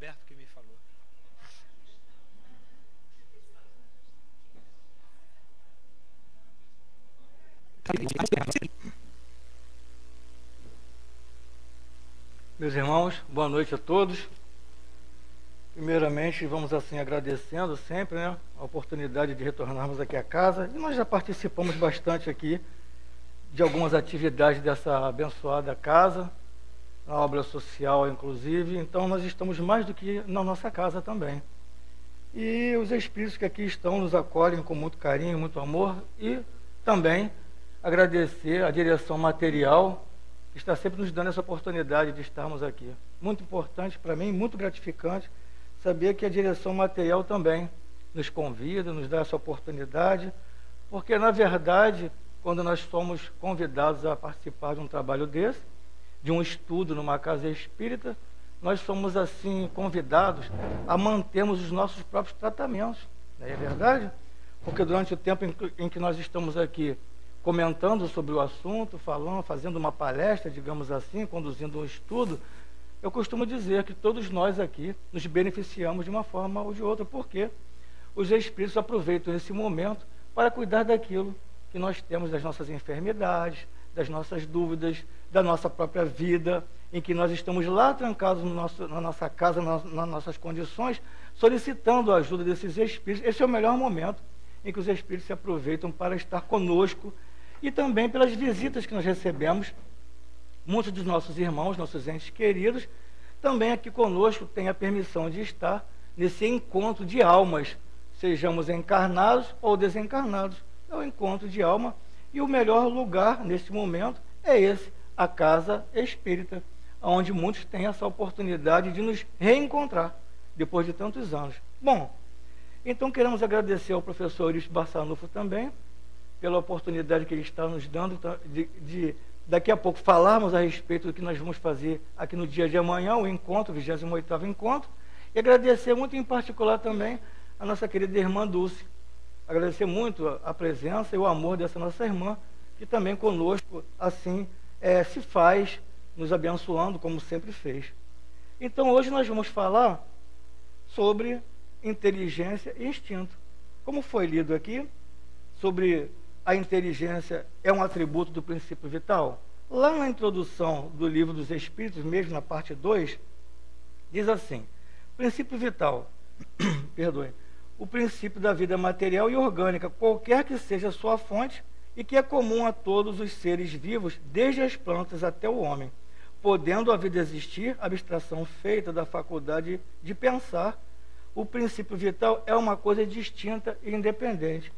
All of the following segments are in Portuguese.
Roberto que me falou. Meus irmãos, boa noite a todos. Primeiramente, vamos assim agradecendo sempre, né, a oportunidade de retornarmos aqui à casa. E nós já participamos bastante aqui de algumas atividades dessa abençoada casa, na obra social inclusive. Então nós estamos mais do que na nossa casa também. E os espíritos que aqui estão nos acolhem com muito carinho, muito amor. E também agradecer a direção material que está sempre nos dando essa oportunidade de estarmos aqui. Muito importante para mim, muito gratificante, saber que a direção material também nos convida, nos dá essa oportunidade, porque, na verdade, quando nós somos convidados a participar de um trabalho desse, de um estudo numa casa espírita, nós somos, assim, convidados a mantermos os nossos próprios tratamentos. Não é verdade? Porque durante o tempo em que nós estamos aqui comentando sobre o assunto, falando, fazendo uma palestra, digamos assim, conduzindo um estudo, eu costumo dizer que todos nós aqui nos beneficiamos de uma forma ou de outra, porque os espíritos aproveitam esse momento para cuidar daquilo que nós temos, das nossas enfermidades, das nossas dúvidas, da nossa própria vida, em que nós estamos lá trancados na nossa casa, nas nossas condições, solicitando a ajuda desses espíritos. Esse é o melhor momento em que os espíritos se aproveitam para estar conosco, e também pelas visitas que nós recebemos. Muitos dos nossos irmãos, nossos entes queridos, também aqui conosco têm a permissão de estar nesse encontro de almas, sejamos encarnados ou desencarnados. É o encontro de alma, e o melhor lugar neste momento é esse, a casa espírita, onde muitos têm essa oportunidade de nos reencontrar depois de tantos anos. Bom, então queremos agradecer ao professor Eurípides Barçanufo também pela oportunidade que ele está nos dando de daqui a pouco falarmos a respeito do que nós vamos fazer aqui no dia de amanhã, o encontro, o 28º encontro, e agradecer muito em particular também a nossa querida irmã Dulce. Agradecer muito a presença e o amor dessa nossa irmã, que também conosco, assim, se faz, nos abençoando, como sempre fez. Então, hoje nós vamos falar sobre inteligência e instinto. Como foi lido aqui, sobre a inteligência é um atributo do princípio vital. Lá na introdução do Livro dos Espíritos, mesmo na parte 2, diz assim: princípio vital, perdoe, o princípio da vida material e orgânica, qualquer que seja a sua fonte, e que é comum a todos os seres vivos, desde as plantas até o homem, podendo a vida existir, abstração feita da faculdade de pensar, o princípio vital é uma coisa distinta e independente.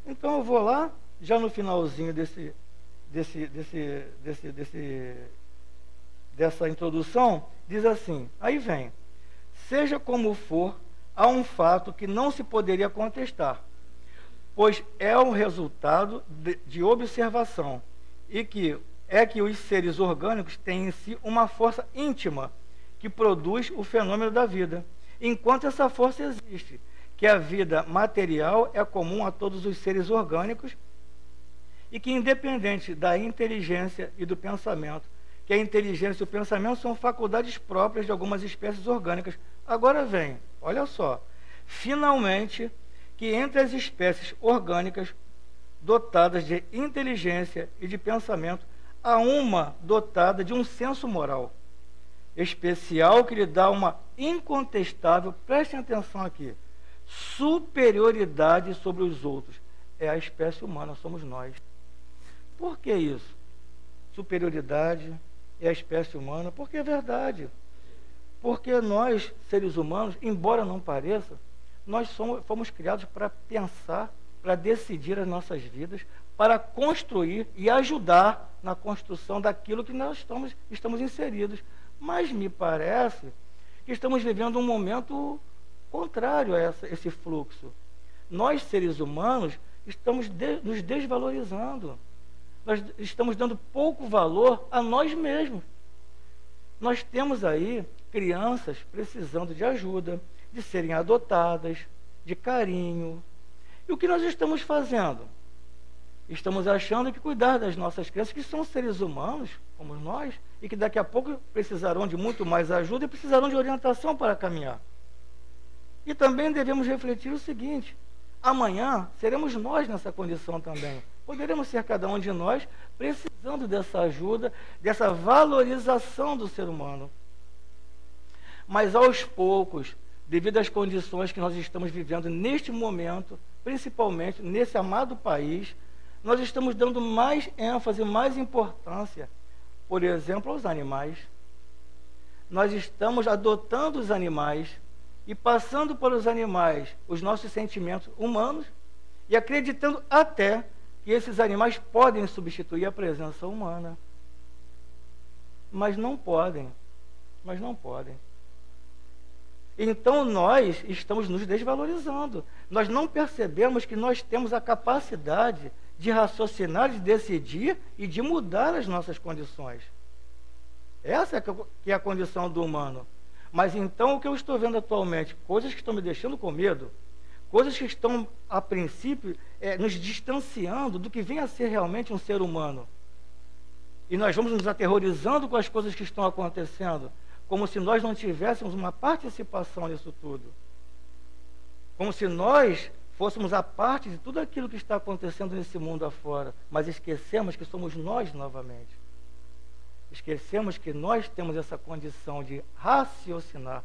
Então eu vou lá, já no finalzinho dessa introdução, diz assim, aí vem: seja como for, há um fato que não se poderia contestar, pois é o resultado de observação, e que os seres orgânicos têm em si uma força íntima que produz o fenômeno da vida, enquanto essa força existe, que a vida material é comum a todos os seres orgânicos, e que, independente da inteligência e do pensamento, que a inteligência e o pensamento são faculdades próprias de algumas espécies orgânicas. Agora vem, olha só, finalmente, que entre as espécies orgânicas dotadas de inteligência e de pensamento, há uma dotada de um senso moral especial que lhe dá uma incontestável, prestem atenção aqui, superioridade sobre os outros. É a espécie humana, somos nós. Por que isso? Superioridade é a espécie humana, porque é verdade. Porque nós, seres humanos, embora não pareça, nós fomos criados para pensar, para decidir as nossas vidas, para construir e ajudar na construção daquilo que nós estamos inseridos. Mas me parece que estamos vivendo um momento contrário a esse fluxo. Nós, seres humanos, estamos nos desvalorizando. Nós estamos dando pouco valor a nós mesmos. Nós temos aí crianças precisando de ajuda, de serem adotadas, de carinho. E o que nós estamos fazendo? estamos achando que cuidar das nossas crianças, que são seres humanos, como nós, e que daqui a pouco precisarão de muito mais ajuda e precisarão de orientação para caminhar. E também devemos refletir o seguinte: amanhã seremos nós nessa condição também. Poderemos ser cada um de nós precisando dessa ajuda, dessa valorização do ser humano. Mas aos poucos, devido às condições que nós estamos vivendo neste momento, principalmente nesse amado país, nós estamos dando mais ênfase, mais importância, por exemplo, aos animais. Nós estamos adotando os animais e passando para os animais os nossos sentimentos humanos e acreditando até que esses animais podem substituir a presença humana. Mas não podem. Mas não podem. Então nós estamos nos desvalorizando. Nós não percebemos que nós temos a capacidade de raciocinar, de decidir e de mudar as nossas condições. Essa que é a condição do humano. Mas então o que eu estou vendo atualmente? Coisas que estão me deixando com medo, coisas que estão, a princípio, nos distanciando do que vem a ser realmente um ser humano. E nós vamos nos aterrorizando com as coisas que estão acontecendo, como se nós não tivéssemos uma participação nisso tudo. Como se nós fôssemos a parte de tudo aquilo que está acontecendo nesse mundo afora, mas esquecemos que somos nós novamente. Esquecemos que nós temos essa condição de raciocinar,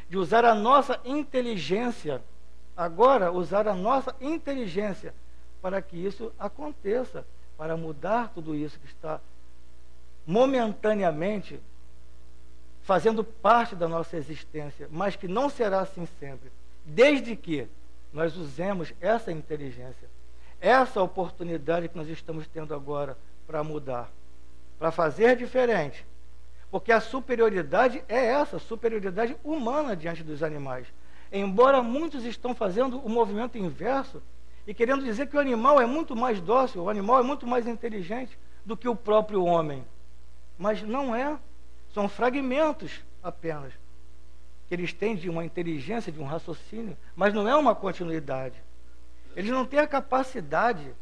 de usar a nossa inteligência, agora usar a nossa inteligência para que isso aconteça, para mudar tudo isso que está momentaneamente fazendo parte da nossa existência, mas que não será assim sempre, desde que nós usemos essa inteligência, essa oportunidade que nós estamos tendo agora para mudar, para fazer diferente. Porque a superioridade é essa, superioridade humana diante dos animais. Embora muitos estão fazendo o movimento inverso e querendo dizer que o animal é muito mais dócil, o animal é muito mais inteligente do que o próprio homem. Mas não é. São fragmentos apenas que eles têm de uma inteligência, de um raciocínio, mas não é uma continuidade. Eles não têm a capacidade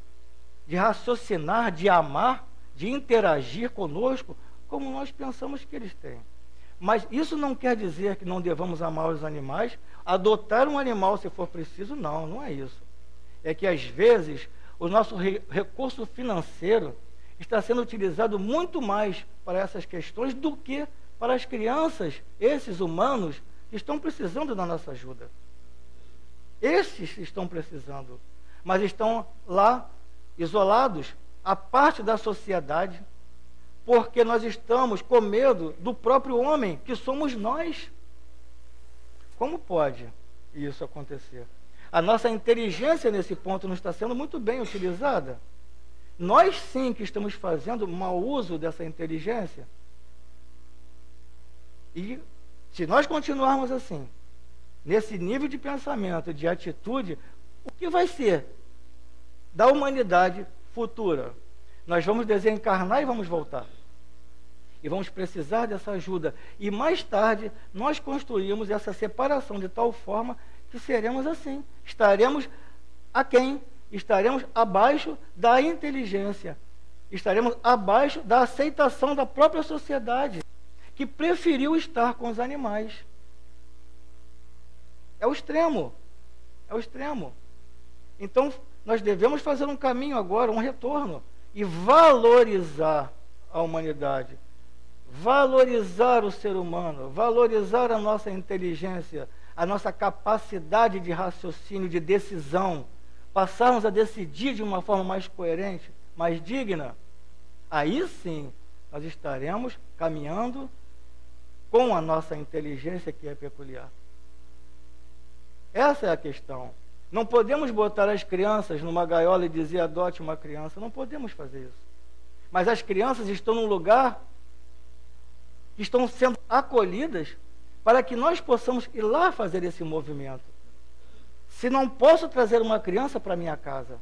de raciocinar, de amar, de interagir conosco como nós pensamos que eles têm. Mas isso não quer dizer que não devamos amar os animais, adotar um animal se for preciso, não, não é isso. É que às vezes o nosso recurso financeiro está sendo utilizado muito mais para essas questões do que para as crianças, esses humanos que estão precisando da nossa ajuda. Esses estão precisando, mas estão lá isolados, à parte da sociedade, porque nós estamos com medo do próprio homem, que somos nós. Como pode isso acontecer? A nossa inteligência nesse ponto não está sendo muito bem utilizada. Nós sim que estamos fazendo mau uso dessa inteligência. E se nós continuarmos assim, nesse nível de pensamento, de atitude, o que vai ser da humanidade futura? Nós vamos desencarnar e vamos voltar. E vamos precisar dessa ajuda. E mais tarde, nós construímos essa separação de tal forma que seremos assim. Estaremos aquém. Estaremos abaixo da inteligência, estaremos abaixo da aceitação da própria sociedade, que preferiu estar com os animais. É o extremo, é o extremo. Então, nós devemos fazer um caminho agora, um retorno, e valorizar a humanidade, valorizar o ser humano, valorizar a nossa inteligência, a nossa capacidade de raciocínio, de decisão, passarmos a decidir de uma forma mais coerente, mais digna, aí sim nós estaremos caminhando com a nossa inteligência que é peculiar. Essa é a questão. Não podemos botar as crianças numa gaiola e dizer adote uma criança, não podemos fazer isso. Mas as crianças estão num lugar que estão sendo acolhidas para que nós possamos ir lá fazer esse movimento. Se não posso trazer uma criança para minha casa,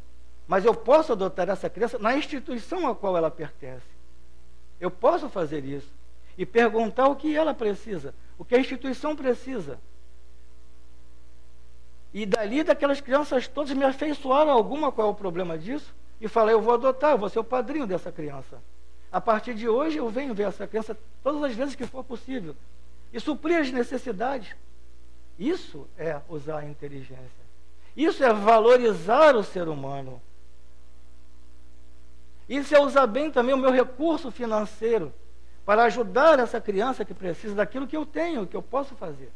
mas eu posso adotar essa criança na instituição a qual ela pertence. Eu posso fazer isso e perguntar o que ela precisa, o que a instituição precisa. E dali, daquelas crianças todas, me afeiçoaram alguma, qual é o problema disso? e fala, eu vou adotar, eu vou ser o padrinho dessa criança. A partir de hoje eu venho ver essa criança todas as vezes que for possível e suprir as necessidades. Isso é usar a inteligência. Isso é valorizar o ser humano. Isso é usar bem também o meu recurso financeiro para ajudar essa criança que precisa daquilo que eu tenho, que eu posso fazer.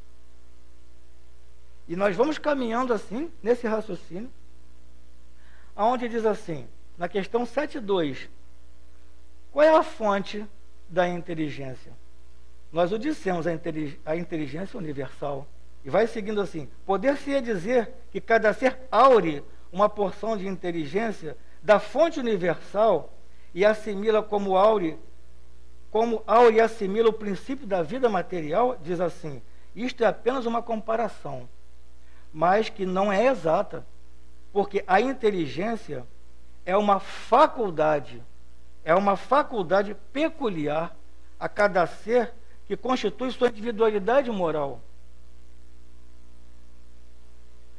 E nós vamos caminhando assim, nesse raciocínio, aonde diz assim, na questão 7.2, qual é a fonte da inteligência? Nós o dissemos, a inteligência universal. E vai seguindo assim, poder-se dizer que cada ser aure uma porção de inteligência da fonte universal e assimila como aure assimila o princípio da vida material, diz assim, isto é apenas uma comparação, mas que não é exata, porque a inteligência é uma faculdade peculiar a cada ser que constitui sua individualidade moral.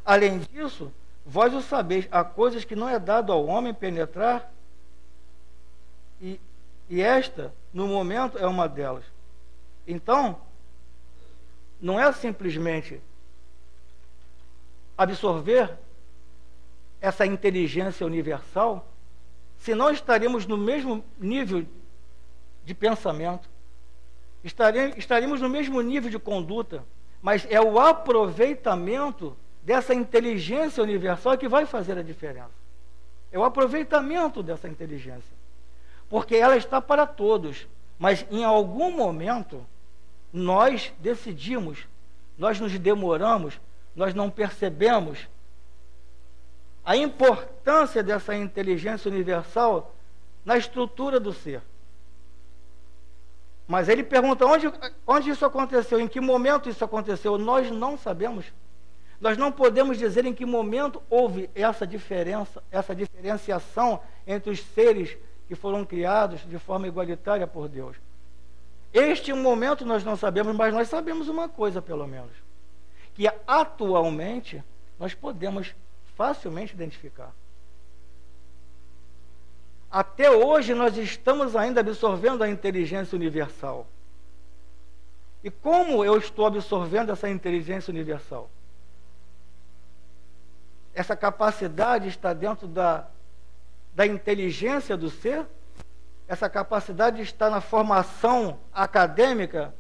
Além disso, vós o sabeis, há coisas que não é dado ao homem penetrar, e esta, no momento, é uma delas. Então, não é simplesmente absorver essa inteligência universal, senão estaríamos no mesmo nível de pensamento, estaríamos no mesmo nível de conduta, mas é o aproveitamento dessa inteligência universal que vai fazer a diferença. É o aproveitamento dessa inteligência. Porque ela está para todos, mas em algum momento nós decidimos, nós nos demoramos, nós não percebemos a importância dessa inteligência universal na estrutura do ser. Mas ele pergunta onde isso aconteceu, em que momento isso aconteceu. Nós não sabemos. Nós não podemos dizer em que momento houve essa diferença, essa diferenciação entre os seres que foram criados de forma igualitária por Deus. Este momento nós não sabemos, mas nós sabemos uma coisa, pelo menos, que atualmente nós podemos facilmente identificar. Até hoje nós estamos ainda absorvendo a inteligência universal. E como eu estou absorvendo essa inteligência universal? Essa capacidade está dentro da inteligência do ser? Essa capacidade está na formação acadêmica,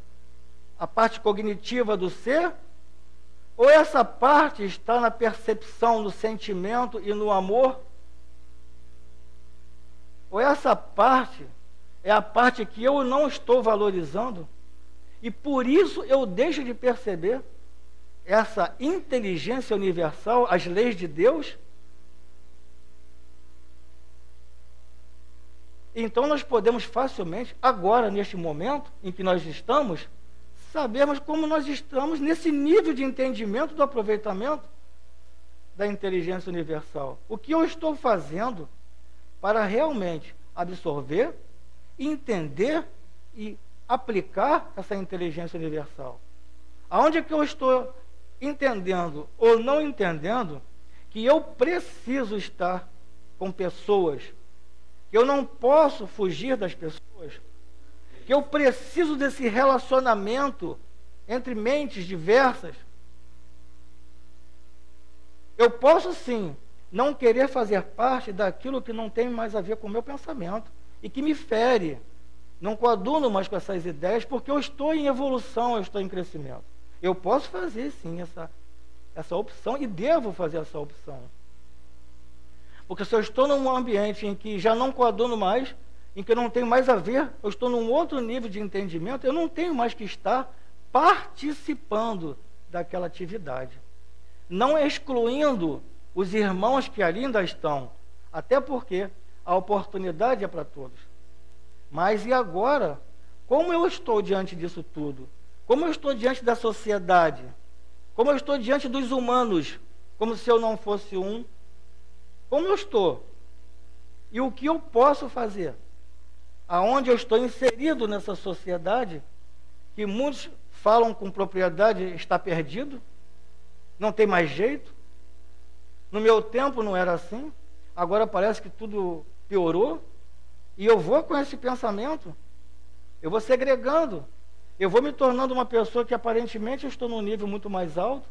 a parte cognitiva do ser? Ou essa parte está na percepção, no sentimento e no amor? Ou essa parte é a parte que eu não estou valorizando e por isso eu deixo de perceber essa inteligência universal, as leis de Deus? Então nós podemos facilmente, agora, neste momento em que nós estamos, sabermos como nós estamos nesse nível de entendimento do aproveitamento da inteligência universal. O que eu estou fazendo para realmente absorver, entender e aplicar essa inteligência universal? Aonde é que eu estou entendendo ou não entendendo que eu preciso estar com pessoas, que eu não posso fugir das pessoas, que eu preciso desse relacionamento entre mentes diversas? Eu posso sim não querer fazer parte daquilo que não tem mais a ver com o meu pensamento e que me fere. Não coaduno mais com essas ideias porque eu estou em evolução, eu estou em crescimento. Eu posso fazer sim essa opção e devo fazer essa opção. Porque se eu estou num ambiente em que já não coaduno mais, em que eu não tenho mais a ver, eu estou num outro nível de entendimento, eu não tenho mais que estar participando daquela atividade. Não excluindo os irmãos que ali ainda estão, até porque a oportunidade é para todos. Mas e agora? Como eu estou diante disso tudo? Como eu estou diante da sociedade? Como eu estou diante dos humanos? Como se eu não fosse um? Como eu estou? E o que eu posso fazer? Aonde eu estou inserido nessa sociedade, que muitos falam com propriedade, está perdido? Não tem mais jeito? No meu tempo não era assim. agora parece que tudo piorou, e eu vou com esse pensamento, eu vou segregando, eu vou me tornando uma pessoa que aparentemente eu estou num nível muito mais alto,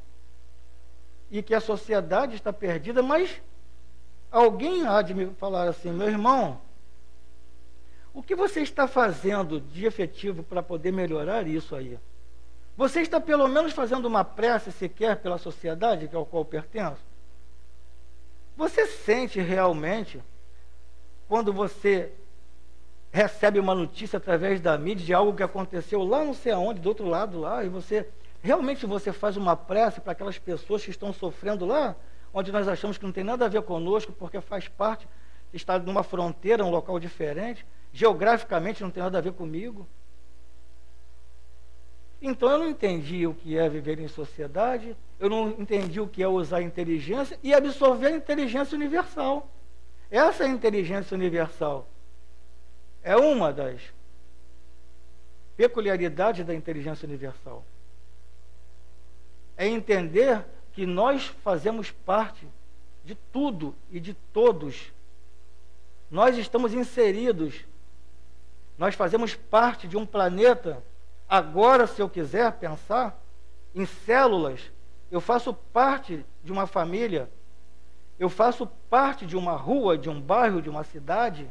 e que a sociedade está perdida, mas alguém há de me falar assim: meu irmão, o que você está fazendo de efetivo para poder melhorar isso aí? Você está pelo menos fazendo uma prece sequer pela sociedade ao qual pertenço? Você sente realmente, quando você recebe uma notícia através da mídia de algo que aconteceu lá não sei aonde, do outro lado lá, e realmente você faz uma prece para aquelas pessoas que estão sofrendo lá, onde nós achamos que não tem nada a ver conosco, porque faz parte, está numa fronteira, um local diferente, geograficamente não tem nada a ver comigo. Então eu não entendi o que é viver em sociedade, eu não entendi o que é usar a inteligência e absorver a inteligência universal. Essa inteligência universal é uma das peculiaridades da inteligência universal. É entender que nós fazemos parte de tudo e de todos. Nós estamos inseridos, nós fazemos parte de um planeta. Agora, se eu quiser pensar em células, eu faço parte de uma família, eu faço parte de uma rua, de um bairro, de uma cidade.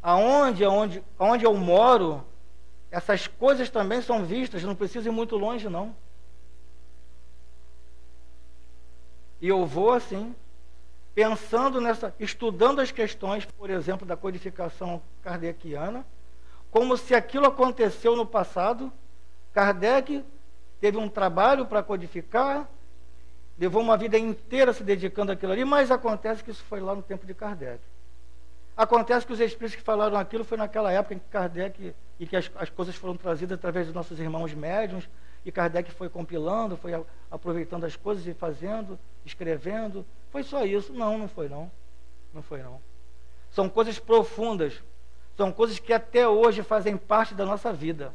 Aonde eu moro, essas coisas também são vistas, não preciso ir muito longe, não. E eu vou assim, pensando estudando as questões, por exemplo, da codificação kardeciana, como se aquilo aconteceu no passado. Kardec teve um trabalho para codificar, levou uma vida inteira se dedicando àquilo ali, mas acontece que isso foi lá no tempo de Kardec. Acontece que os espíritos que falaram aquilo foi naquela época em que Kardec, e que as coisas foram trazidas através dos nossos irmãos médiuns, e Kardec foi compilando, foi aproveitando as coisas e fazendo, escrevendo. Foi só isso? Não, não foi não. Não foi não. São coisas profundas, são coisas que até hoje fazem parte da nossa vida.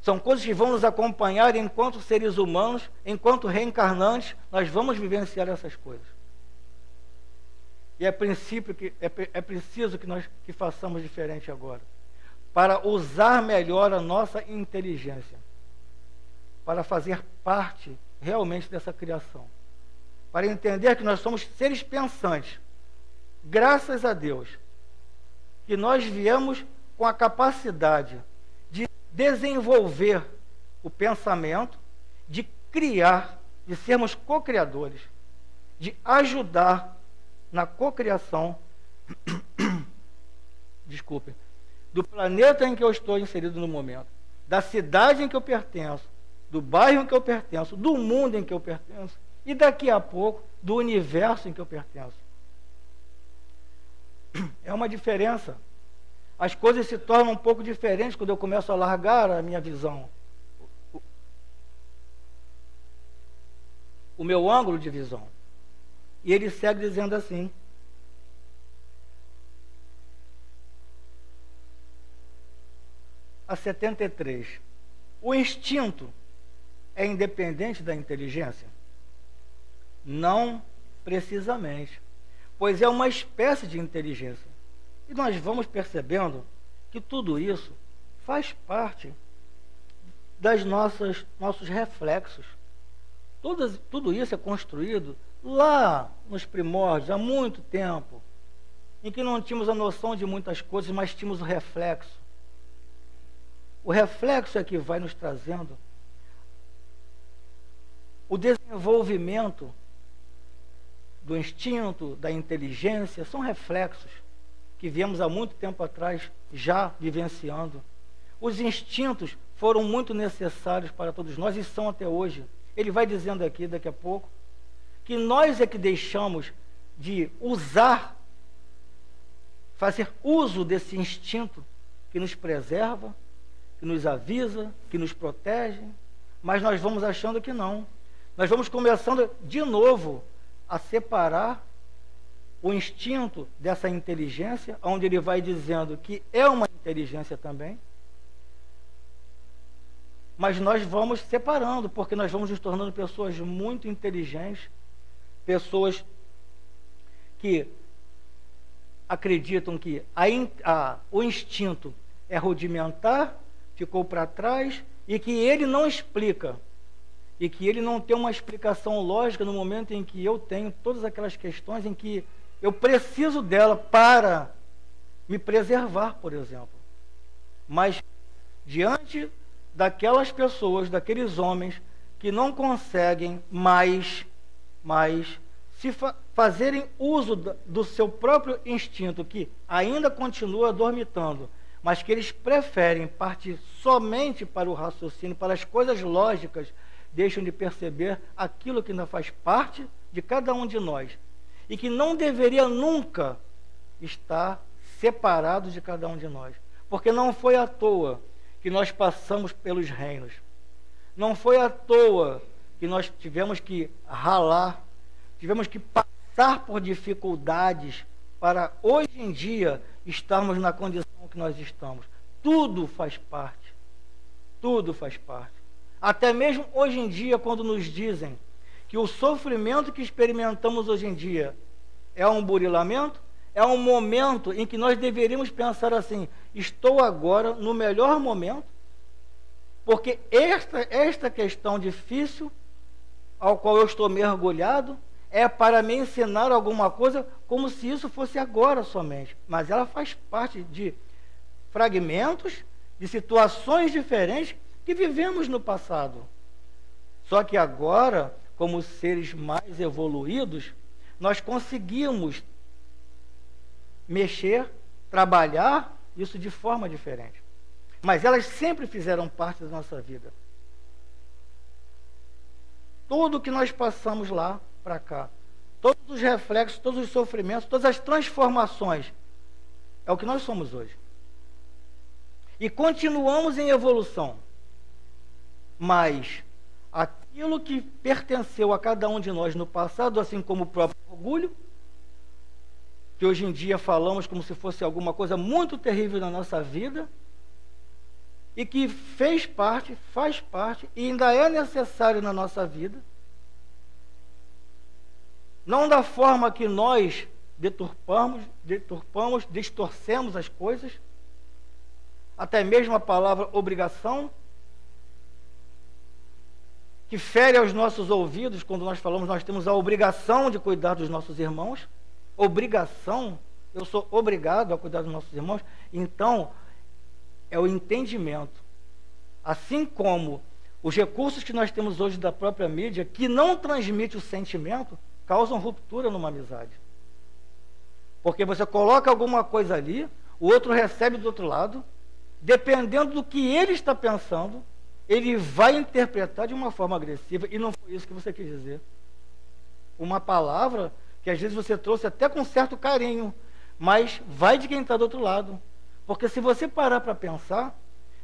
São coisas que vão nos acompanhar enquanto seres humanos, enquanto reencarnantes, nós vamos vivenciar essas coisas. E é preciso que nós façamos diferente agora, para usar melhor a nossa inteligência, para fazer parte realmente dessa criação, para entender que nós somos seres pensantes. Graças a Deus, que nós viemos com a capacidade de desenvolver o pensamento, de criar, de sermos co-criadores, de ajudar na cocriação, desculpe, do planeta em que eu estou inserido no momento, da cidade em que eu pertenço, do bairro em que eu pertenço, do mundo em que eu pertenço, e daqui a pouco, do universo em que eu pertenço. É uma diferença. As coisas se tornam um pouco diferentes quando eu começo a largar a minha visão, o meu ângulo de visão. E ele segue dizendo assim: a 73. O instinto é independente da inteligência? Não precisamente, pois é uma espécie de inteligência. E nós vamos percebendo que tudo isso faz parte das nossos reflexos. Tudo isso é construído lá nos primórdios, há muito tempo, em que não tínhamos a noção de muitas coisas, mas tínhamos o reflexo. O reflexo é que vai nos trazendo o desenvolvimento do instinto, da inteligência. São reflexos que viemos há muito tempo atrás já vivenciando. Os instintos foram muito necessários para todos nós e são até hoje. Ele vai dizendo aqui, daqui a pouco, que nós é que deixamos de usar, fazer uso desse instinto que nos preserva, que nos avisa, que nos protege, mas nós vamos achando que não. Nós vamos começando de novo a separar o instinto dessa inteligência, onde ele vai dizendo que é uma inteligência também, mas nós vamos separando, porque nós vamos nos tornando pessoas muito inteligentes, pessoas que acreditam que o instinto é rudimentar, ficou para trás, e que ele não explica, e que ele não tem uma explicação lógica no momento em que eu tenho todas aquelas questões em que eu preciso dela para me preservar, por exemplo. Mas, diante daquelas pessoas, daqueles homens que não conseguem mais se fazerem uso do seu próprio instinto, que ainda continua dormitando, mas que eles preferem partir somente para o raciocínio, para as coisas lógicas, deixam de perceber aquilo que ainda faz parte de cada um de nós e que não deveria nunca estar separado de cada um de nós, porque não foi à toa que nós passamos pelos reinos, não foi à toa que nós tivemos que ralar, tivemos que passar por dificuldades para hoje em dia estarmos na condição que nós estamos. Tudo faz parte, tudo faz parte. Até mesmo hoje em dia, quando nos dizem que o sofrimento que experimentamos hoje em dia é um burilamento, é um momento em que nós deveríamos pensar assim: estou agora no melhor momento, porque esta questão difícil, ao qual eu estou mergulhado, é para me ensinar alguma coisa, como se isso fosse agora somente. Mas ela faz parte de fragmentos, de situações diferentes que vivemos no passado. Só que agora, como seres mais evoluídos, nós conseguimos mexer, trabalhar isso de forma diferente. Mas elas sempre fizeram parte da nossa vida. Tudo que nós passamos lá para cá, todos os reflexos, todos os sofrimentos, todas as transformações, é o que nós somos hoje. E continuamos em evolução. Mas aquilo que pertenceu a cada um de nós no passado, assim como o próprio orgulho, que hoje em dia falamos como se fosse alguma coisa muito terrível na nossa vida, e que fez parte, faz parte, e ainda é necessário na nossa vida, não da forma que nós deturpamos, distorcemos as coisas, até mesmo a palavra obrigação, que fere aos nossos ouvidos quando nós falamos, nós temos a obrigação de cuidar dos nossos irmãos. Obrigação, eu sou obrigado a cuidar dos nossos irmãos. Então, é o entendimento. Assim como os recursos que nós temos hoje da própria mídia, que não transmite o sentimento, causam ruptura numa amizade. Porque você coloca alguma coisa ali, o outro recebe do outro lado, dependendo do que ele está pensando, ele vai interpretar de uma forma agressiva, e não foi isso que você quis dizer. Uma palavra que às vezes você trouxe até com certo carinho, mas vai de quem está do outro lado. Porque se você parar para pensar,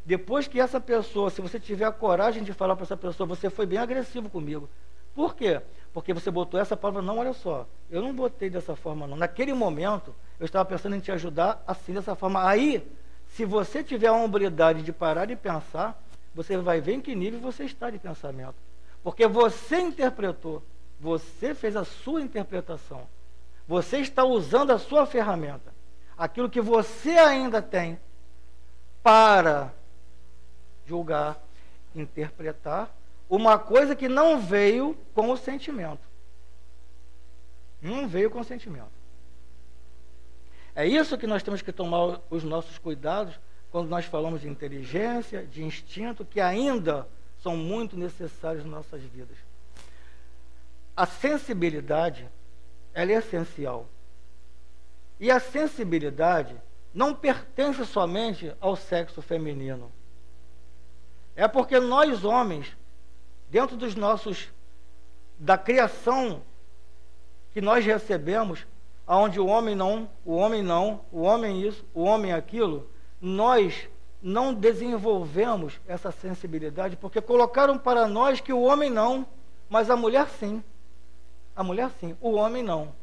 depois que essa pessoa, se você tiver a coragem de falar para essa pessoa, você foi bem agressivo comigo. Por quê? Porque você botou essa palavra, não, olha só, eu não botei dessa forma não. Naquele momento, eu estava pensando em te ajudar assim, dessa forma. Aí, se você tiver a hombridade de parar e pensar, você vai ver em que nível você está de pensamento. Porque você interpretou, você fez a sua interpretação. Você está usando a sua ferramenta, aquilo que você ainda tem, para julgar, interpretar uma coisa que não veio com o sentimento. Não veio com o sentimento. É isso que nós temos que tomar os nossos cuidados quando nós falamos de inteligência, de instinto, que ainda são muito necessários nas nossas vidas. A sensibilidade, ela é essencial. E a sensibilidade não pertence somente ao sexo feminino. É porque nós, homens, dentro dos da criação que nós recebemos, onde o homem isso, o homem aquilo, nós não desenvolvemos essa sensibilidade, porque colocaram para nós que o homem não, mas a mulher sim. A mulher sim, o homem não.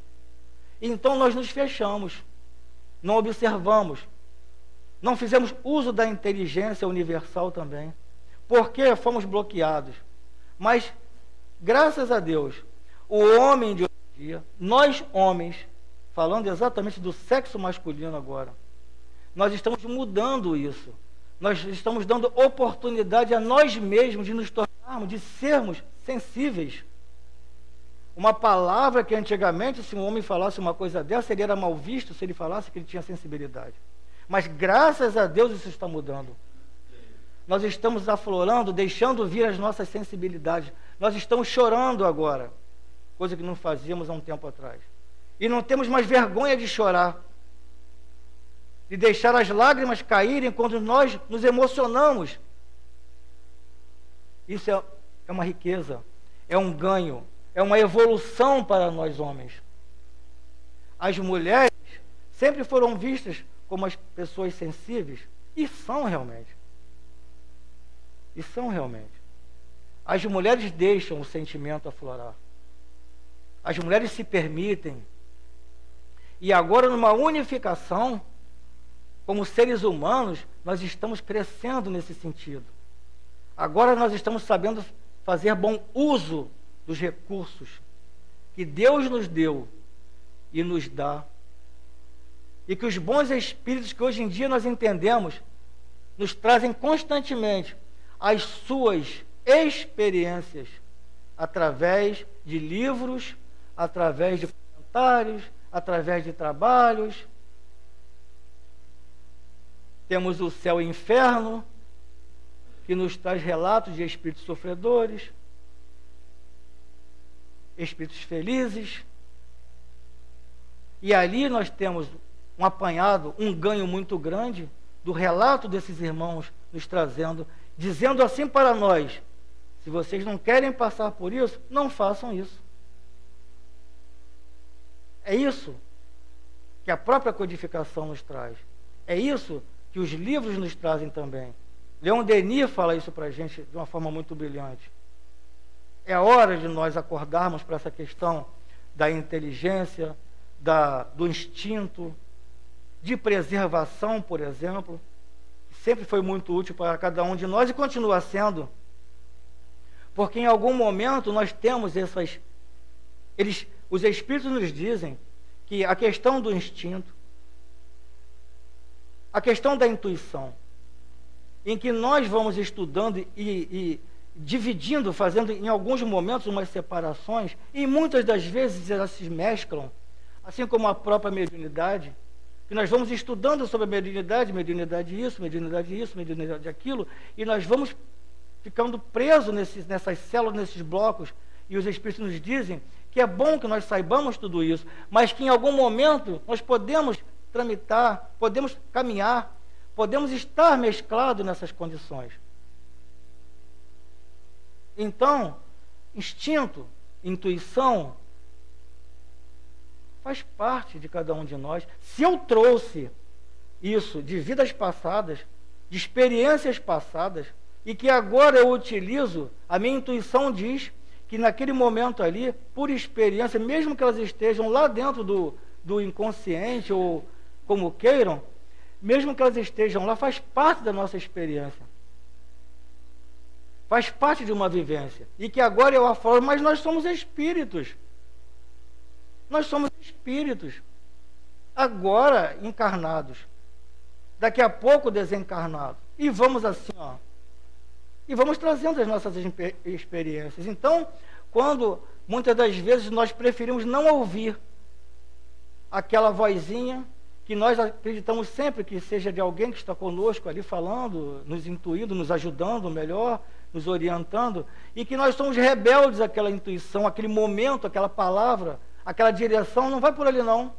Então nós nos fechamos, não observamos, não fizemos uso da inteligência universal também, porque fomos bloqueados. Mas, graças a Deus, o homem de hoje em dia, nós homens, falando exatamente do sexo masculino agora. Nós estamos mudando isso. Nós estamos dando oportunidade a nós mesmos de nos tornarmos, de sermos sensíveis. Uma palavra que antigamente, se um homem falasse uma coisa dessa, ele era mal visto se ele falasse que ele tinha sensibilidade. Mas graças a Deus isso está mudando. Nós estamos aflorando, deixando vir as nossas sensibilidades. Nós estamos chorando agora, coisa que não fazíamos há um tempo atrás. E não temos mais vergonha de chorar, de deixar as lágrimas caírem quando nós nos emocionamos. Isso é uma riqueza, é um ganho, é uma evolução para nós homens. As mulheres sempre foram vistas como as pessoas sensíveis, e são realmente. E são realmente. As mulheres deixam o sentimento aflorar. As mulheres se permitem. E agora, numa unificação, como seres humanos, nós estamos crescendo nesse sentido. Agora nós estamos sabendo fazer bom uso dos recursos que Deus nos deu e nos dá. E que os bons espíritos que hoje em dia nós entendemos, nos trazem constantemente as suas experiências, através de livros, através de comentários, através de trabalhos. Temos o Céu e o Inferno, que nos traz relatos de espíritos sofredores, espíritos felizes. E ali nós temos um apanhado, um ganho muito grande do relato desses irmãos nos trazendo, dizendo assim para nós: se vocês não querem passar por isso, não façam isso. É isso que a própria codificação nos traz. É isso que os livros nos trazem também. Leon Denis fala isso para a gente de uma forma muito brilhante. É hora de nós acordarmos para essa questão da inteligência, do instinto, de preservação, por exemplo, que sempre foi muito útil para cada um de nós e continua sendo. Porque em algum momento nós temos os espíritos nos dizem que a questão do instinto, a questão da intuição, em que nós vamos estudando e dividindo, fazendo em alguns momentos umas separações, e muitas das vezes elas se mesclam, assim como a própria mediunidade, que nós vamos estudando sobre a mediunidade isso, mediunidade aquilo, e nós vamos ficando presos nessas células, nesses blocos, e os espíritos nos dizem que é bom que nós saibamos tudo isso, mas que em algum momento nós podemos tramitar, podemos caminhar, podemos estar mesclados nessas condições. Então, instinto, intuição, faz parte de cada um de nós. Se eu trouxe isso de vidas passadas, de experiências passadas, e que agora eu utilizo, a minha intuição diz que naquele momento ali, por experiência, mesmo que elas estejam lá dentro do inconsciente, ou como queiram, mesmo que elas estejam lá, faz parte da nossa experiência. Faz parte de uma vivência. E que agora eu afloro, mas nós somos espíritos. Nós somos espíritos. Agora encarnados. Daqui a pouco desencarnados. E vamos assim, ó. E vamos trazendo as nossas experiências. Então, quando muitas das vezes nós preferimos não ouvir aquela vozinha que nós acreditamos sempre que seja de alguém que está conosco ali falando, nos intuindo, nos ajudando melhor, nos orientando, e que nós somos rebeldes àquela intuição, àquele momento, àquela palavra, aquela direção, não vai por ali não.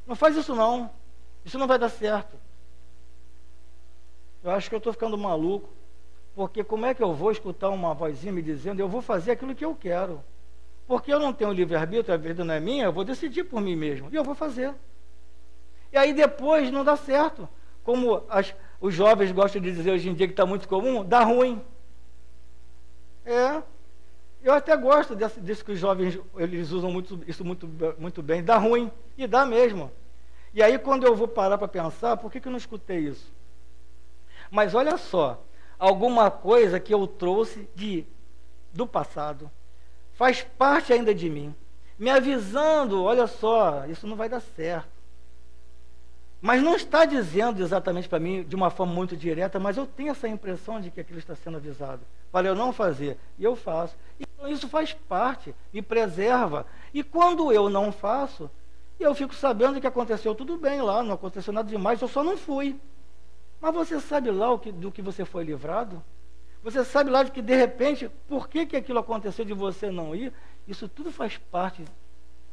Não faz isso não. Isso não vai dar certo. Eu acho que eu estou ficando maluco, porque como é que eu vou escutar uma vozinha me dizendo, eu vou fazer aquilo que eu quero? Porque eu não tenho livre-arbítrio, a vida não é minha, eu vou decidir por mim mesmo, e eu vou fazer. E aí depois não dá certo. Como os jovens gostam de dizer hoje em dia, que está muito comum, dá ruim. Eu até gosto disso que os jovens eles usam isso muito bem, dá ruim, e dá mesmo. E aí quando eu vou parar para pensar, por que eu não escutei isso? Mas olha só, alguma coisa que eu trouxe do passado, faz parte ainda de mim. me avisando, olha só, isso não vai dar certo. Mas não está dizendo exatamente para mim de uma forma muito direta, mas eu tenho essa impressão de que aquilo está sendo avisado, para eu não fazer, e eu faço. Então isso faz parte, me preserva. E quando eu não faço, eu fico sabendo que aconteceu tudo bem lá, não aconteceu nada demais, eu só não fui. Mas você sabe lá do que você foi livrado? Você sabe lá de que, de repente, por que aquilo aconteceu de você não ir? Isso tudo faz parte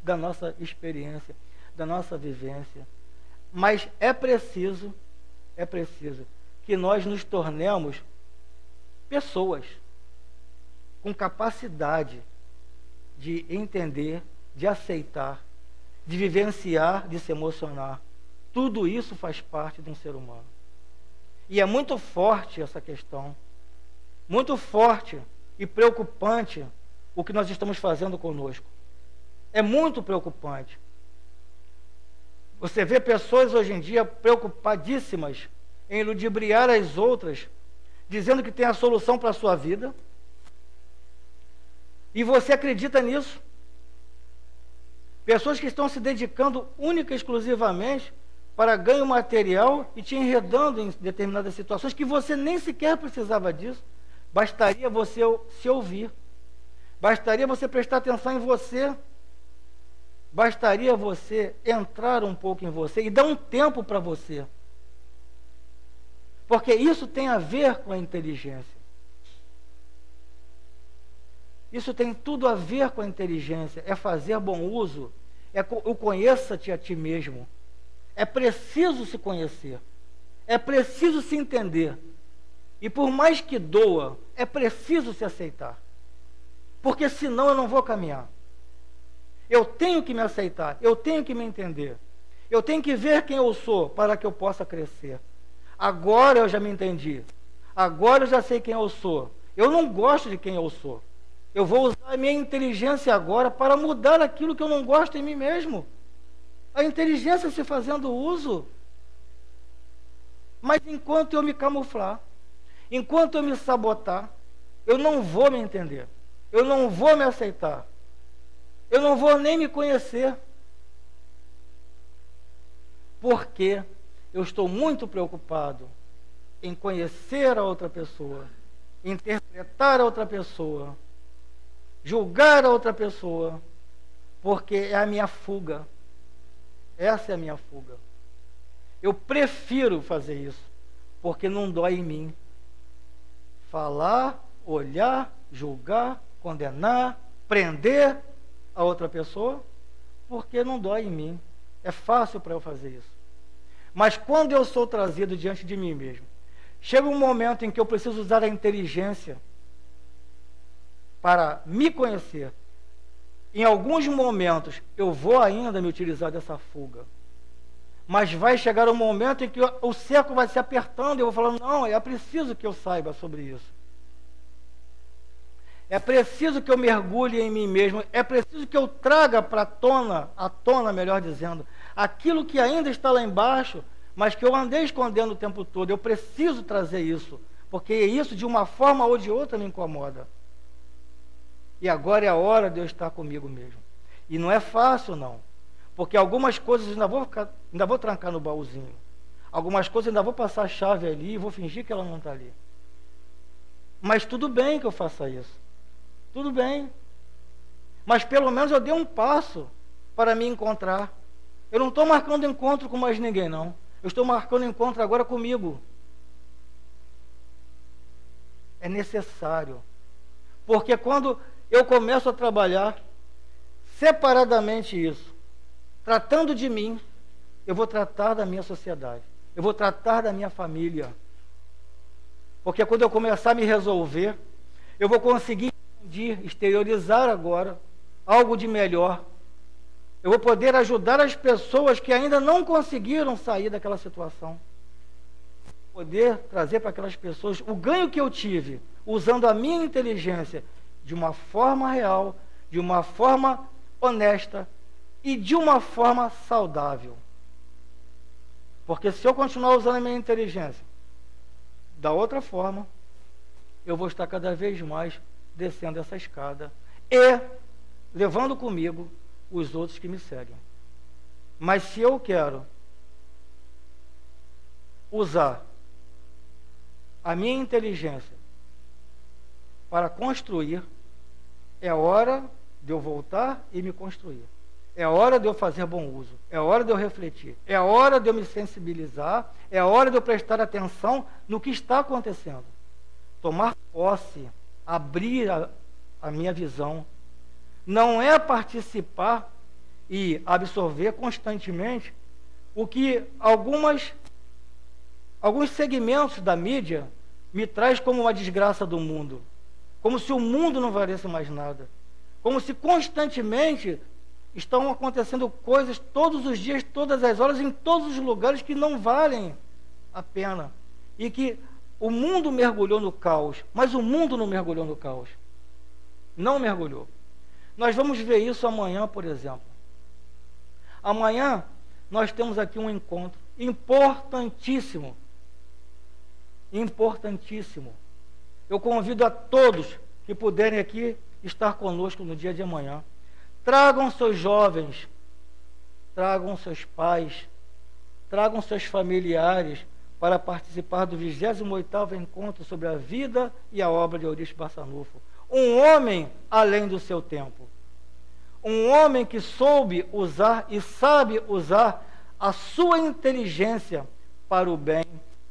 da nossa experiência, da nossa vivência. Mas é preciso que nós nos tornemos pessoas com capacidade de entender, de aceitar, de vivenciar, de se emocionar. Tudo isso faz parte de um ser humano. E é muito forte essa questão, muito forte e preocupante o que nós estamos fazendo conosco. É muito preocupante. Você vê pessoas hoje em dia preocupadíssimas em ludibriar as outras, dizendo que tem a solução para a sua vida. E você acredita nisso? Pessoas que estão se dedicando única e exclusivamente para ganho material e te enredando em determinadas situações que você nem sequer precisava disso. Bastaria você se ouvir. Bastaria você prestar atenção em você. Bastaria você entrar um pouco em você e dar um tempo para você. Porque isso tem a ver com a inteligência. Isso tem tudo a ver com a inteligência. É fazer bom uso. É o conheça-te a ti mesmo. É preciso se conhecer. É preciso se entender. E por mais que doa, é preciso se aceitar. Porque senão eu não vou caminhar. Eu tenho que me aceitar, eu tenho que me entender. Eu tenho que ver quem eu sou para que eu possa crescer. Agora eu já me entendi. Agora eu já sei quem eu sou. Eu não gosto de quem eu sou. Eu vou usar a minha inteligência agora para mudar aquilo que eu não gosto em mim mesmo. A inteligência se fazendo uso. Mas enquanto eu me camuflar, enquanto eu me sabotar, eu não vou me entender. Eu não vou me aceitar. Eu não vou nem me conhecer. Porque eu estou muito preocupado em conhecer a outra pessoa, interpretar a outra pessoa, julgar a outra pessoa, porque é a minha fuga. Essa é a minha fuga. Eu prefiro fazer isso, porque não dói em mim. Falar, olhar, julgar, condenar, prender a outra pessoa, porque não dói em mim. É fácil para eu fazer isso. Mas quando eu sou trazido diante de mim mesmo, chega um momento em que eu preciso usar a inteligência para me conhecer. Em alguns momentos eu vou ainda me utilizar dessa fuga. Mas vai chegar um momento em que o cerco vai se apertando e eu vou falando, não, é preciso que eu saiba sobre isso. É preciso que eu mergulhe em mim mesmo, é preciso que eu traga para à tona, melhor dizendo, aquilo que ainda está lá embaixo, mas que eu andei escondendo o tempo todo. Eu preciso trazer isso, porque isso de uma forma ou de outra me incomoda. E agora é a hora de eu estar comigo mesmo. E não é fácil, não, porque algumas coisas ainda vou trancar no baúzinho. Algumas coisas ainda vou passar a chave ali e vou fingir que ela não está ali. Mas tudo bem que eu faça isso. Tudo bem. Mas pelo menos eu dei um passo para me encontrar. Eu não estou marcando encontro com mais ninguém, não. Eu estou marcando encontro agora comigo. É necessário. Porque quando eu começo a trabalhar separadamente isso, tratando de mim, eu vou tratar da minha sociedade. Eu vou tratar da minha família. Porque quando eu começar a me resolver, eu vou conseguir exteriorizar agora algo de melhor. Eu vou poder ajudar as pessoas que ainda não conseguiram sair daquela situação. Poder trazer para aquelas pessoas o ganho que eu tive, usando a minha inteligência de uma forma real, de uma forma honesta e de uma forma saudável. Porque se eu continuar usando a minha inteligência da outra forma, eu vou estar cada vez mais descendo essa escada e levando comigo os outros que me seguem. Mas se eu quero usar a minha inteligência para construir, é hora de eu voltar e me construir. É hora de eu fazer bom uso. É hora de eu refletir. É hora de eu me sensibilizar. É hora de eu prestar atenção no que está acontecendo. Tomar posse, abrir a minha visão. Não é participar e absorver constantemente o que alguns segmentos da mídia me traz como uma desgraça do mundo. Como se o mundo não valesse mais nada. Como se constantemente estão acontecendo coisas todos os dias, todas as horas, em todos os lugares que não valem a pena. E que o mundo mergulhou no caos, mas o mundo não mergulhou no caos. Não mergulhou. Nós vamos ver isso amanhã, por exemplo. Amanhã nós temos aqui um encontro importantíssimo. Importantíssimo. Eu convido a todos que puderem aqui estar conosco no dia de amanhã. Tragam seus jovens, tragam seus pais, tragam seus familiares para participar do 28º encontro sobre a vida e a obra de Eurípides Barçanufo. Um homem além do seu tempo. Um homem que soube usar e sabe usar a sua inteligência para o bem,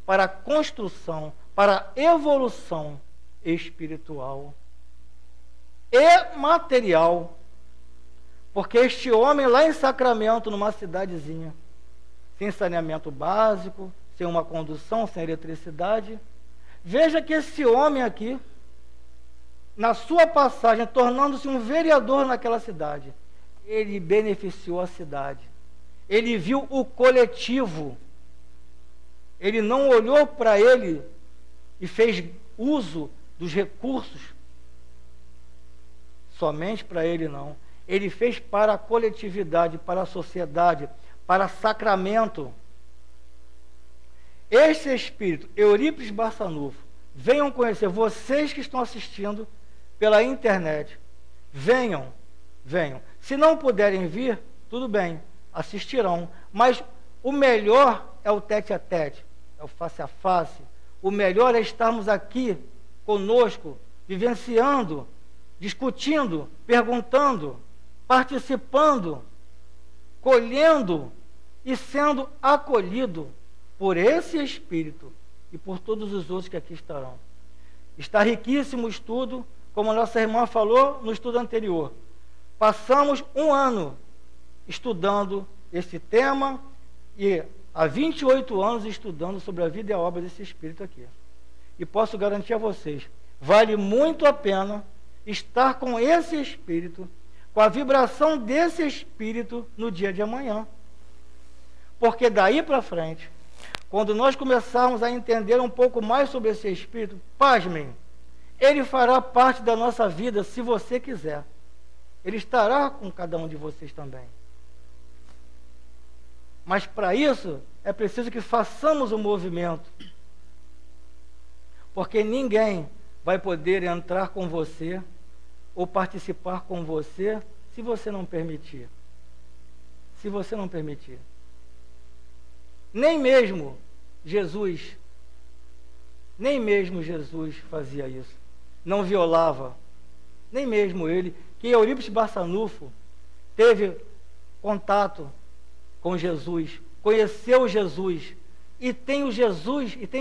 para a construção, para a evolução espiritual e material. Porque este homem lá em Sacramento, numa cidadezinha, sem saneamento básico, sem uma condução, sem eletricidade, veja que esse homem aqui, na sua passagem, tornando-se um vereador naquela cidade, ele beneficiou a cidade. Ele viu o coletivo. Ele não olhou para ele e fez uso dos recursos somente para ele, não. Ele fez para a coletividade, para a sociedade, para Sacramento. Este espírito, Eurípides Barçanufo, venham conhecer, vocês que estão assistindo pela internet, venham. Se não puderem vir, tudo bem, assistirão, mas o melhor é o tete-a-tete, é o face-a-face. O melhor é estarmos aqui conosco, vivenciando, discutindo, perguntando, participando, colhendo e sendo acolhido por esse Espírito e por todos os outros que aqui estarão. Está riquíssimo o estudo, como a nossa irmã falou no estudo anterior. Passamos um ano estudando esse tema e há 28 anos estudando sobre a vida e a obra desse Espírito aqui. E posso garantir a vocês, vale muito a pena estar com esse Espírito, com a vibração desse Espírito no dia de amanhã. Porque daí para frente, quando nós começarmos a entender um pouco mais sobre esse Espírito, pasmem, ele fará parte da nossa vida se você quiser. Ele estará com cada um de vocês também. Mas para isso, é preciso que façamos um movimento. Porque ninguém vai poder entrar com você ou participar com você se você não permitir. Se você não permitir. Nem mesmo Jesus fazia isso. Não violava. Nem mesmo ele, que Eurípides Barçanufo teve contato com Jesus, conheceu Jesus, e tem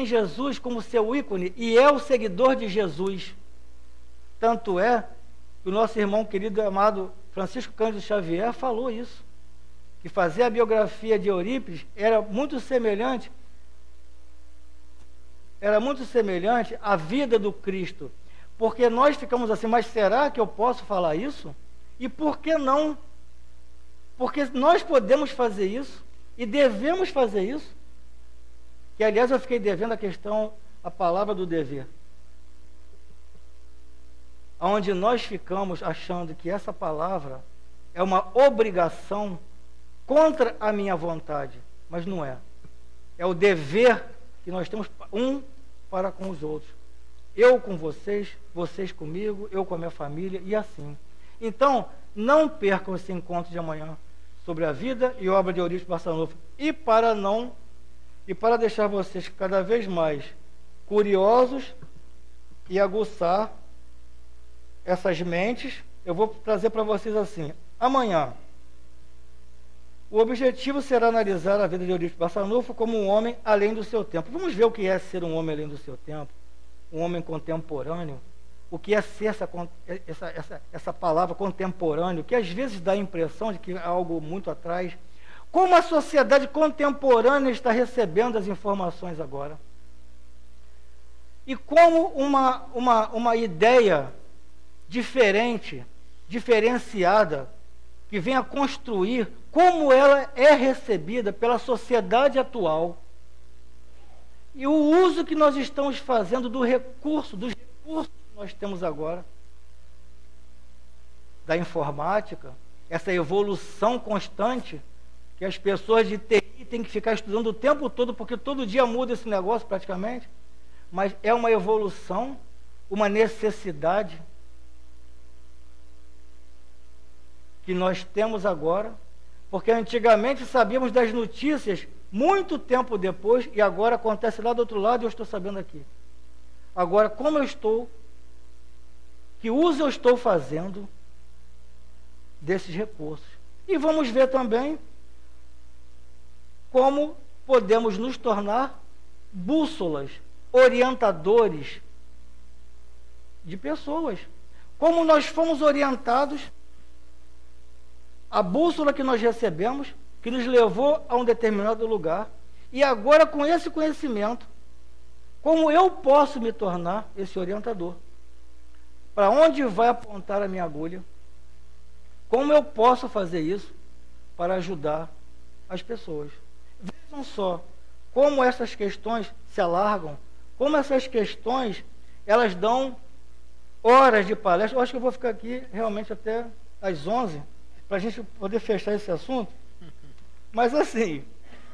Jesus como seu ícone, e é o seguidor de Jesus. Tanto é que o nosso irmão querido e amado Francisco Cândido Xavier falou isso, que fazer a biografia de Eurípides era muito semelhante à vida do Cristo. Porque nós ficamos assim, mas será que eu posso falar isso? E por que não? Porque nós podemos fazer isso e devemos fazer isso. Que, aliás, eu fiquei devendo a palavra do dever. Onde nós ficamos achando que essa palavra é uma obrigação contra a minha vontade, mas não é. É o dever que nós temos um para com os outros. Eu com vocês, vocês comigo, eu com a minha família, e assim. Então, não percam esse encontro de amanhã sobre a vida e obra de Eurípides Barçanufo. E para deixar vocês cada vez mais curiosos e aguçar essas mentes, eu vou trazer para vocês assim: amanhã, o objetivo será analisar a vida de Eurípides Barçanufo como um homem além do seu tempo. Vamos ver o que é ser um homem além do seu tempo, um homem contemporâneo, o que é ser essa palavra contemporâneo, que às vezes dá a impressão de que é algo muito atrás. Como a sociedade contemporânea está recebendo as informações agora. E como uma ideia diferente, diferenciada, que vem a construir como ela é recebida pela sociedade atual. E o uso que nós estamos fazendo dos recursos que nós temos agora, da informática, essa evolução constante, que as pessoas de TI têm que ficar estudando o tempo todo, porque todo dia muda esse negócio praticamente, mas é uma evolução, uma necessidade que nós temos agora, porque antigamente sabíamos das notícias muito tempo depois, e agora acontece lá do outro lado e eu estou sabendo aqui. Agora, como eu estou, que uso eu estou fazendo desses recursos? E vamos ver também como podemos nos tornar bússolas, orientadores de pessoas. Como nós fomos orientados, a bússola que nós recebemos, que nos levou a um determinado lugar, e agora com esse conhecimento, como eu posso me tornar esse orientador? Para onde vai apontar a minha agulha? Como eu posso fazer isso para ajudar as pessoas? Vejam só como essas questões se alargam, como essas questões, elas dão horas de palestra. Eu acho que eu vou ficar aqui realmente até às 11, para a gente poder fechar esse assunto. Mas assim,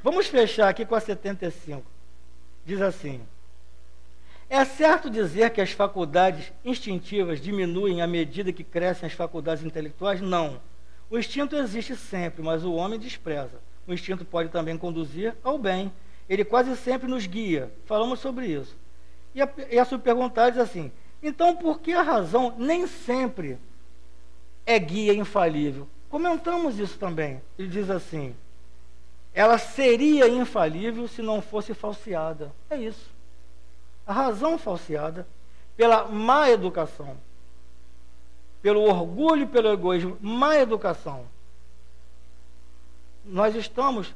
vamos fechar aqui com a 75. Diz assim: é certo dizer que as faculdades instintivas diminuem à medida que crescem as faculdades intelectuais? Não. O instinto existe sempre, mas o homem despreza. O instinto pode também conduzir ao bem. Ele quase sempre nos guia. Falamos sobre isso. E a subperguntar diz assim: então por que a razão nem sempre é guia infalível? Comentamos isso também. Ele diz assim: ela seria infalível se não fosse falseada. É isso. A razão falseada pela má educação, pelo orgulho e pelo egoísmo, má educação. Nós estamos,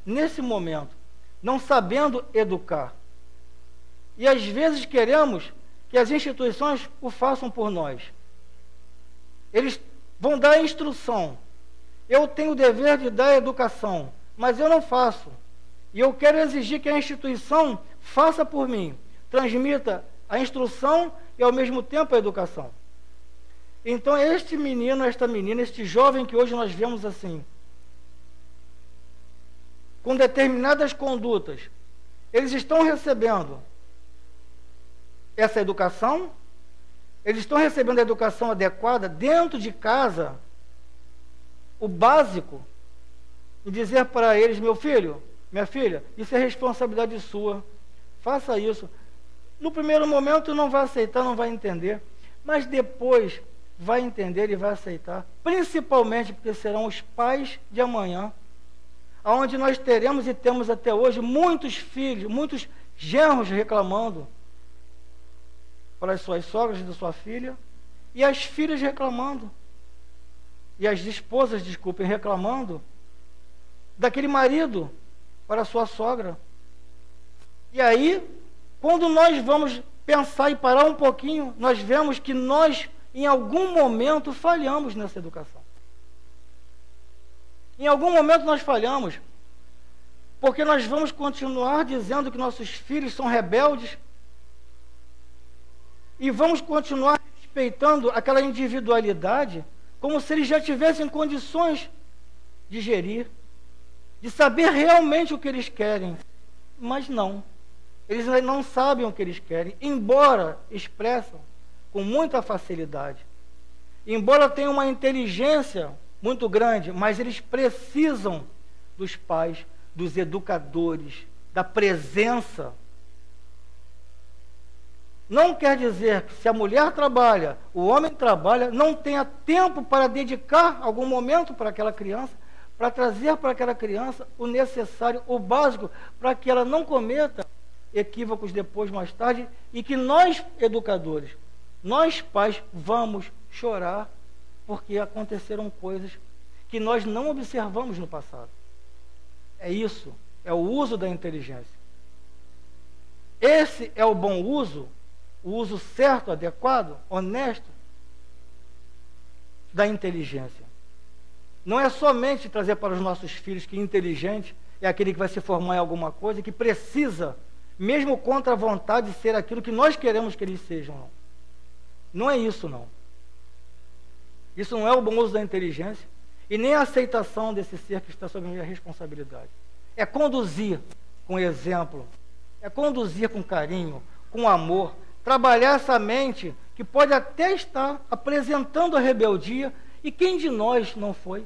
nesse momento, não sabendo educar. E às vezes queremos que as instituições o façam por nós. Eles vão dar a instrução. Eu tenho o dever de dar a educação, mas eu não faço. E eu quero exigir que a instituição faça por mim, transmita a instrução e ao mesmo tempo a educação. Então este menino, esta menina, este jovem que hoje nós vemos assim, com determinadas condutas, eles estão recebendo essa educação, eles estão recebendo a educação adequada dentro de casa, o básico, e dizer para eles: meu filho, minha filha, isso é responsabilidade sua, faça isso. No primeiro momento não vai aceitar, não vai entender, mas depois vai entender e vai aceitar, principalmente porque serão os pais de amanhã, onde nós teremos e temos até hoje muitos filhos, muitos genros reclamando para as suas sogras da sua filha, e as filhas reclamando, e as esposas, desculpem, reclamando daquele marido para a sua sogra. E aí, quando nós vamos pensar e parar um pouquinho, nós vemos que nós, em algum momento, falhamos nessa educação. Em algum momento nós falhamos, porque nós vamos continuar dizendo que nossos filhos são rebeldes e vamos continuar respeitando aquela individualidade como se eles já tivessem condições de gerir, de saber realmente o que eles querem. Mas não. Eles não sabem o que eles querem, embora expressam com muita facilidade. embora tenham uma inteligência muito grande, mas eles precisam dos pais, dos educadores, da presença. Não quer dizer que se a mulher trabalha, o homem trabalha, não tenha tempo para dedicar algum momento para aquela criança, para trazer para aquela criança o necessário, o básico, para que ela não cometa equívocos depois, mais tarde, e que nós, educadores, nós pais, vamos chorar porque aconteceram coisas que nós não observamos no passado. É isso, é o uso da inteligência. Esse é o bom uso, o uso certo, adequado, honesto da inteligência. Não é somente trazer para os nossos filhos que inteligente é aquele que vai se formar em alguma coisa, que precisa, mesmo contra a vontade, ser aquilo que nós queremos que eles sejam. Não, não é isso, não. Isso não é o bom uso da inteligência e nem a aceitação desse ser que está sob a minha responsabilidade. É conduzir com exemplo, é conduzir com carinho, com amor, trabalhar essa mente que pode até estar apresentando a rebeldia. E quem de nós não foi?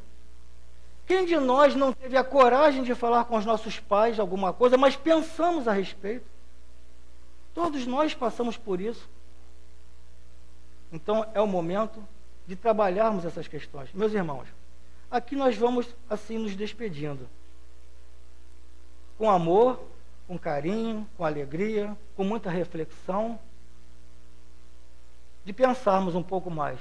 Quem de nós não teve a coragem de falar com os nossos pais alguma coisa, mas pensamos a respeito? Todos nós passamos por isso. Então é o momento de trabalharmos essas questões. Meus irmãos, aqui nós vamos assim nos despedindo. Com amor, com carinho, com alegria, com muita reflexão, de pensarmos um pouco mais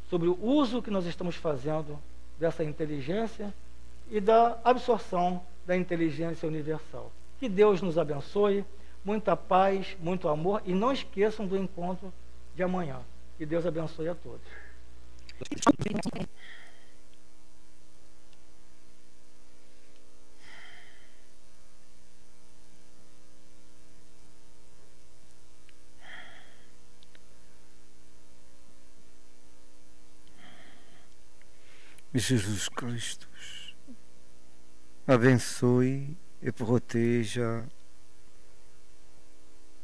sobre o uso que nós estamos fazendo dessa inteligência e da absorção da inteligência universal. Que Deus nos abençoe, muita paz, muito amor, e não esqueçam do encontro de amanhã. Que Deus abençoe a todos. Jesus Cristo abençoe e proteja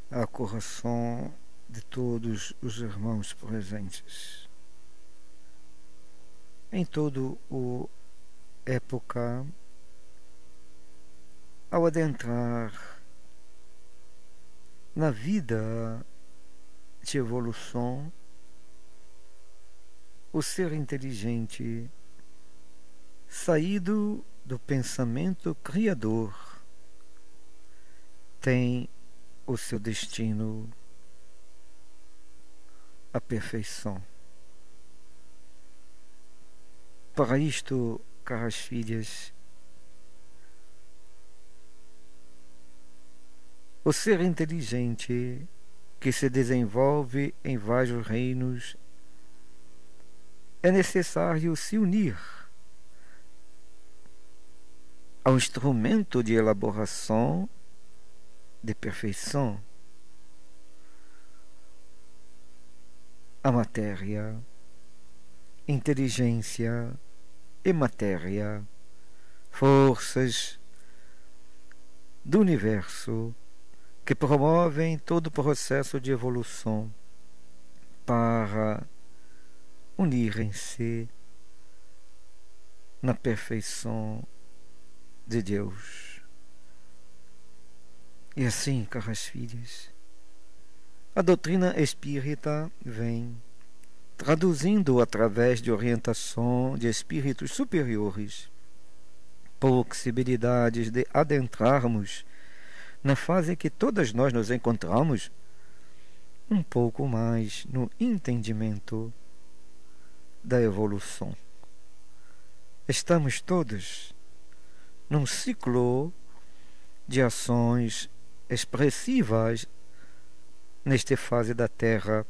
o coração de todos os irmãos presentes em toda a época ao adentrar na vida de evolução. O ser inteligente, saído do pensamento criador, tem o seu destino, a perfeição. Para isto, caras filhas, o ser inteligente que se desenvolve em vários reinos é necessário se unir ao instrumento de elaboração de perfeição, a matéria, inteligência e matéria, forças do universo que promovem todo o processo de evolução para unirem-se na perfeição de Deus. E assim, caras filhas, a doutrina espírita vem traduzindo através de orientação de espíritos superiores possibilidades de adentrarmos na fase que todas nós nos encontramos um pouco mais no entendimento da evolução. Estamos todos num ciclo de ações expressivas nesta fase da Terra,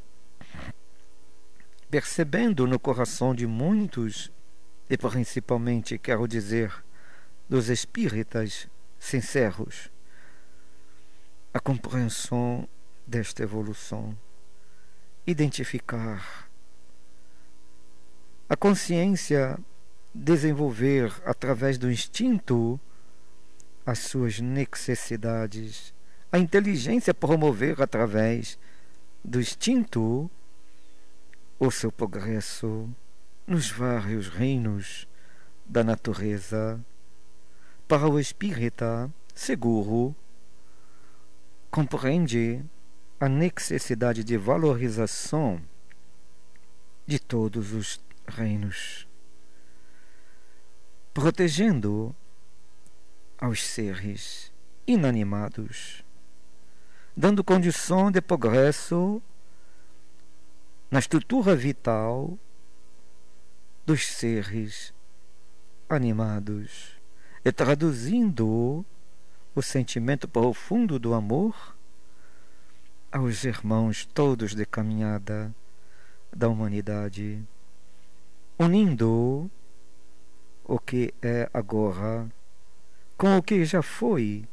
percebendo no coração de muitos, e principalmente, quero dizer, dos espíritas sinceros, a compreensão desta evolução, identificar a consciência, desenvolver através do instinto as suas necessidades, a inteligência promover através do instinto o seu progresso nos vários reinos da natureza. Para o espírita seguro, compreende a necessidade de valorização de todos os reinos, protegendo aos seres inanimados, dando condição de progresso na estrutura vital dos seres animados e traduzindo o sentimento profundo do amor aos irmãos todos de caminhada da humanidade, unindo o que é agora com o que já foi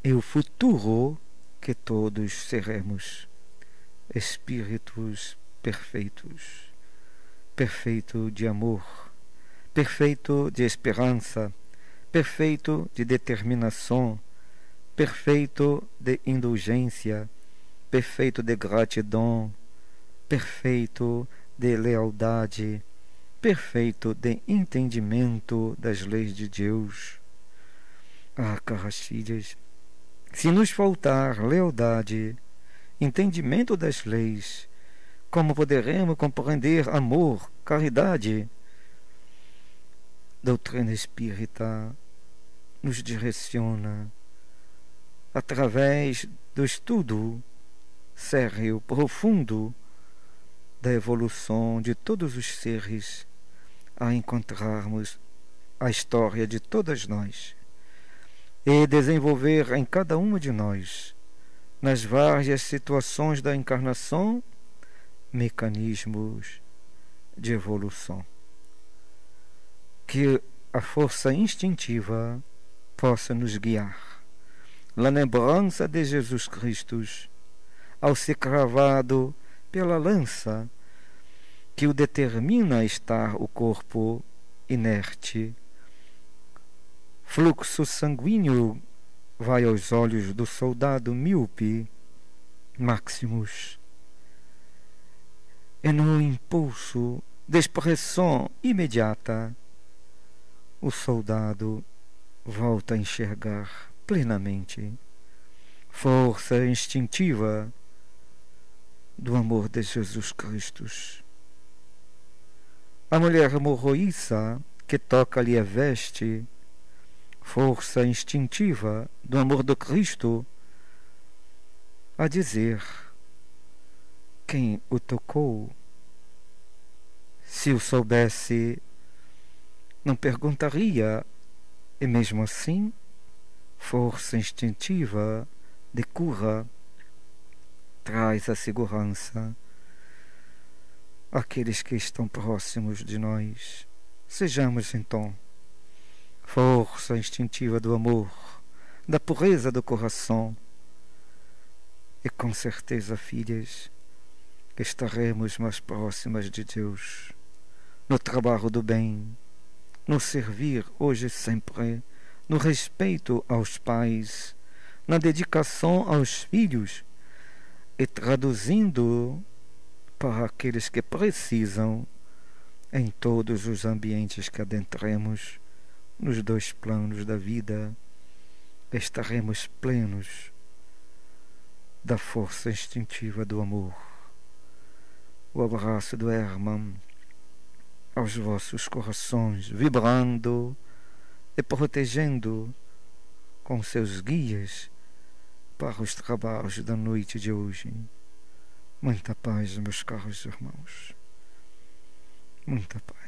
e o futuro que todos seremos, espíritos perfeitos, perfeito de amor, perfeito de esperança, perfeito de determinação, perfeito de indulgência, perfeito de gratidão, perfeito de lealdade, perfeito de entendimento das leis de Deus. Ah, caras filhas, se nos faltar lealdade, entendimento das leis, como poderemos compreender amor, caridade? Doutrina espírita nos direciona através do estudo sério, profundo da evolução de todos os seres a encontrarmos a história de todas nós e desenvolver em cada uma de nós, nas várias situações da encarnação, mecanismos de evolução. Que a força instintiva possa nos guiar. Na lembrança de Jesus Cristo, ao ser cravado pela lança que o determina a estar o corpo inerte, fluxo sanguíneo vai aos olhos do soldado míope Maximus, e no impulso de expressão imediata, o soldado volta a enxergar plenamente. Força instintiva do amor de Jesus Cristo. A mulher morroíça que toca-lhe a veste, força instintiva do amor do Cristo, a dizer quem o tocou. Se o soubesse, não perguntaria, e mesmo assim, força instintiva de cura traz a segurança àqueles que estão próximos de nós. Sejamos então força instintiva do amor, da pureza do coração, e com certeza, filhas, estaremos mais próximas de Deus, no trabalho do bem, no servir hoje e sempre, no respeito aos pais, na dedicação aos filhos, e traduzindo para aqueles que precisam em todos os ambientes que adentremos, nos dois planos da vida, estaremos plenos da força instintiva do amor. O abraço do Hermann aos vossos corações, vibrando e protegendo com seus guias para os trabalhos da noite de hoje. Muita paz, meus caros irmãos. Muita paz.